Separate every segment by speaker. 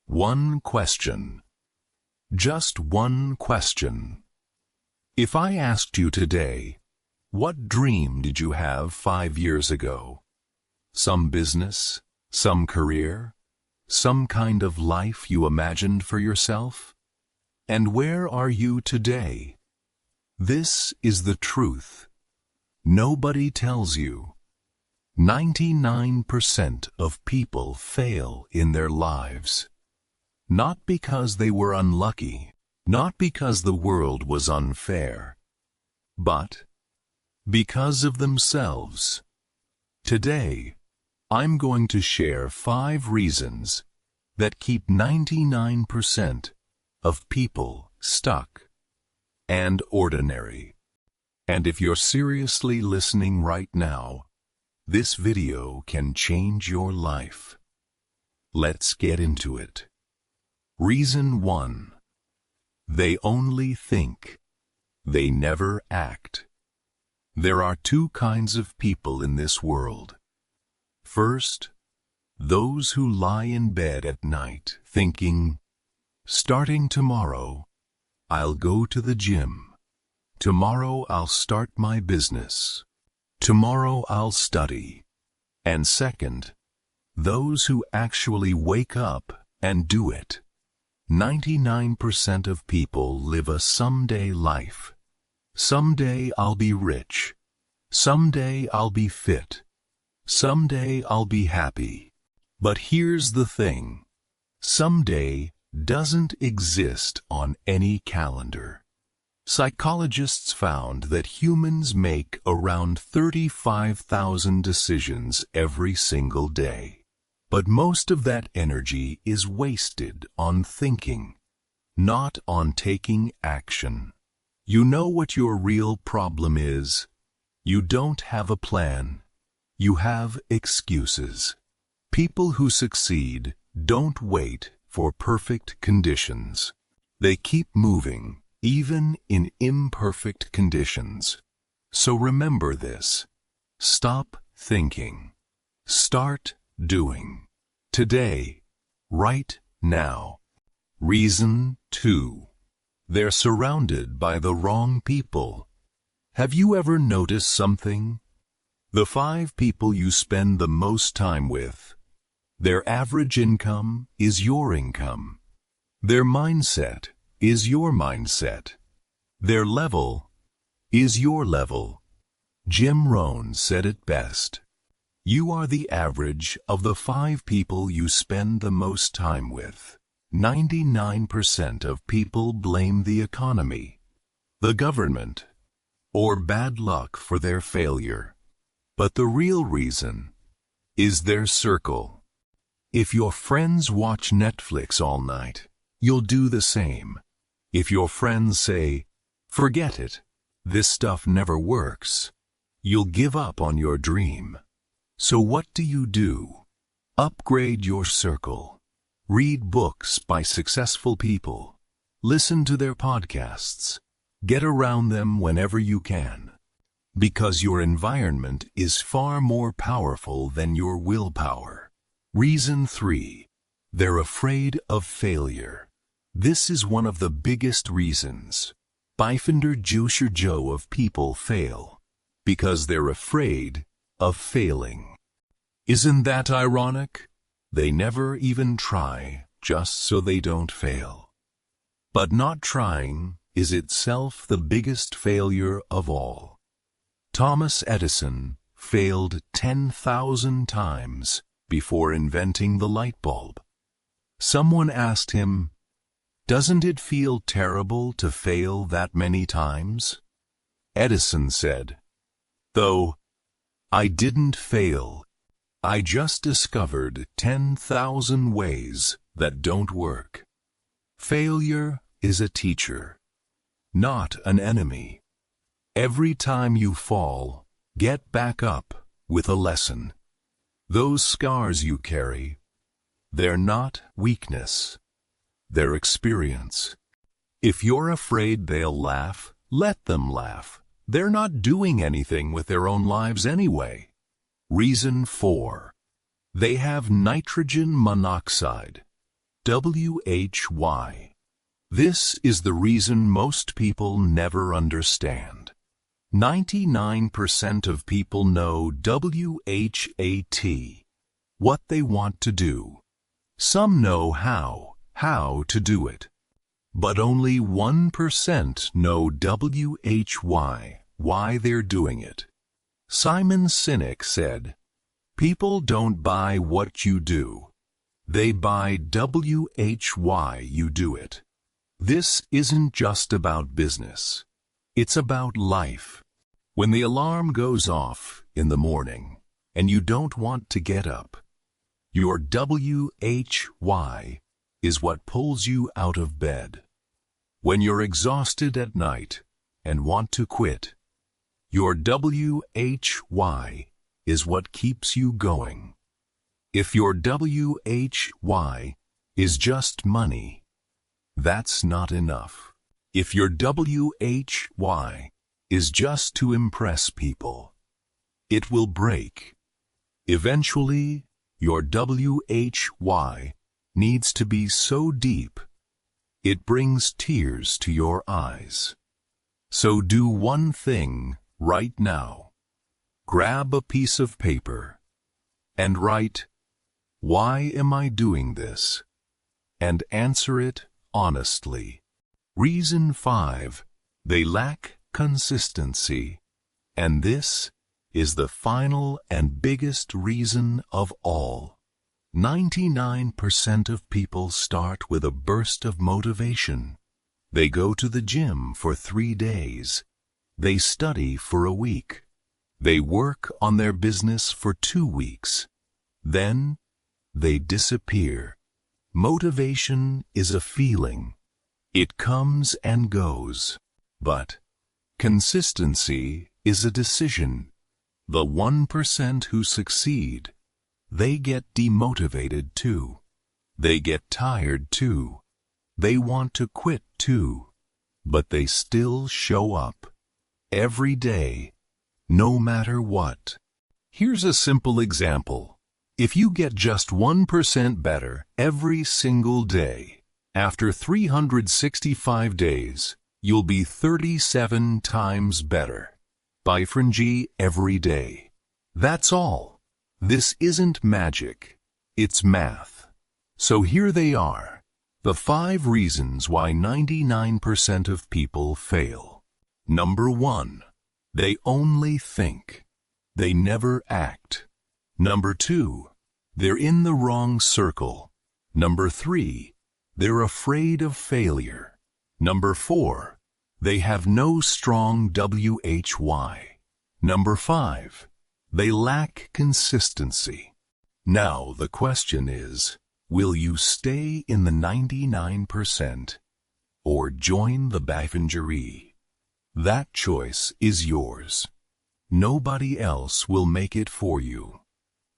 Speaker 1: One question. Just one question. If I asked you today, what dream did you have 5 years ago? Some business, some career, some kind of life you imagined for yourself? And where are you today? This is the truth. Nobody tells you. 99% of people fail in their lives. Not because they were unlucky, not because the world was unfair, but because of themselves. Today, I'm going to share 5 reasons that keep 99% of people stuck and ordinary. And if you're seriously listening right now, this video can change your life. Let's get into it. Reason 1. They only think. They never act. There are 2 kinds of people in this world. First, those who lie in bed at night thinking, starting tomorrow, I'll go to the gym. Tomorrow I'll start my business. Tomorrow I'll study. And second, those who actually wake up and do it. 99% of people live a someday life. Someday I'll be rich. Someday I'll be fit. Someday I'll be happy. But here's the thing. Someday doesn't exist on any calendar. Psychologists found that humans make around 35,000 decisions every single day. But most of that energy is wasted on thinking, not on taking action. You know what your real problem is? You don't have a plan. You have excuses. People who succeed don't wait for perfect conditions. They keep moving, even in imperfect conditions. So remember this. Stop thinking. Start doing. Today, right now. Reason 2. They're surrounded by the wrong people. Have you ever noticed something? The 5 people you spend the most time with, their average income is your income. Their mindset is your mindset. Their level is your level. Jim Rohn said it best. You are the average of the 5 people you spend the most time with. 99% of people blame the economy, the government, or bad luck for their failure. But the real reason is their circle. If your friends watch Netflix all night, you'll do the same. If your friends say, "Forget it, this stuff never works," you'll give up on your dream. So what do? Upgrade your circle. Read books by successful people. Listen to their podcasts. Get around them whenever you can. Because your environment is far more powerful than your willpower. Reason 3. They're afraid of failure. This is one of the biggest reasons. Byfinder Joshua Joe of people fail. Because they're afraid of failing. Isn't that ironic? They never even try just so they don't fail. But not trying is itself the biggest failure of all. Thomas Edison failed 10,000 times before inventing the light bulb. Someone asked him, "Doesn't it feel terrible to fail that many times?" Edison said, "Though I didn't fail, I just discovered 10,000 ways that don't work." Failure is a teacher, not an enemy. Every time you fall, get back up with a lesson. Those scars you carry, they're not weakness. They're experience. If you're afraid they'll laugh, let them laugh. They're not doing anything with their own lives anyway. Reason 4. They have nitrogen monoxide. WHY. This is the reason most people never understand. 99% of people know WHAT, what they want to do. Some know how to do it. But only 1% know WHY, why they're doing it. Simon Sinek said, "People don't buy what you do. They buy WHY you do it." This isn't just about business. It's about life. When the alarm goes off in the morning and you don't want to get up, your WHY is what pulls you out of bed. When you're exhausted at night and want to quit, your WHY is what keeps you going. If your WHY is just money, that's not enough. If your WHY is just to impress people, it will break. Eventually, your WHY needs to be so deep, it brings tears to your eyes. So do one thing right now. Grab a piece of paper and write, "Why am I doing this?" and answer it honestly. Reason 5, they lack consistency. And this is the final and biggest reason of all. 99% of people start with a burst of motivation. They go to the gym for 3 days. They study for a week. They work on their business for 2 weeks. Then they disappear. Motivation is a feeling. It comes and goes. But consistency is a decision. The 1% who succeed, they get demotivated too. They get tired too. They want to quit too. But they still show up every day, no matter what. Here's a simple example. If you get just 1% better every single day, after 365 days, you'll be 37 times better. By Fringy every day. That's all. This isn't magic. It's math. So here they are. The 5 reasons why 99% of people fail. Number 1. They only think. They never act. Number 2. They're in the wrong circle. Number 3. They're afraid of failure. Number 4. They have no strong WHY. Number 5. They lack consistency. Now the question is, will you stay in the 99% or join the Bafingerie? That choice is yours. Nobody else will make it for you.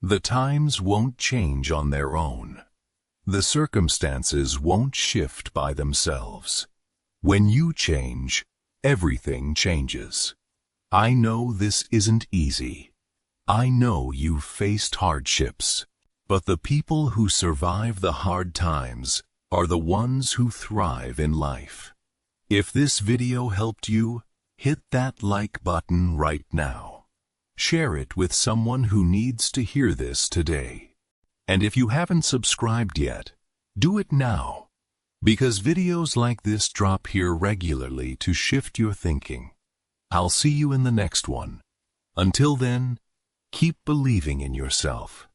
Speaker 1: The times won't change on their own. The circumstances won't shift by themselves. When you change, everything changes. I know this isn't easy. I know you've faced hardships. But the people who survive the hard times are the ones who thrive in life. If this video helped you, hit that like button right now. Share it with someone who needs to hear this today. And if you haven't subscribed yet, do it now. Because videos like this drop here regularly to shift your thinking. I'll see you in the next one. Until then, keep believing in yourself.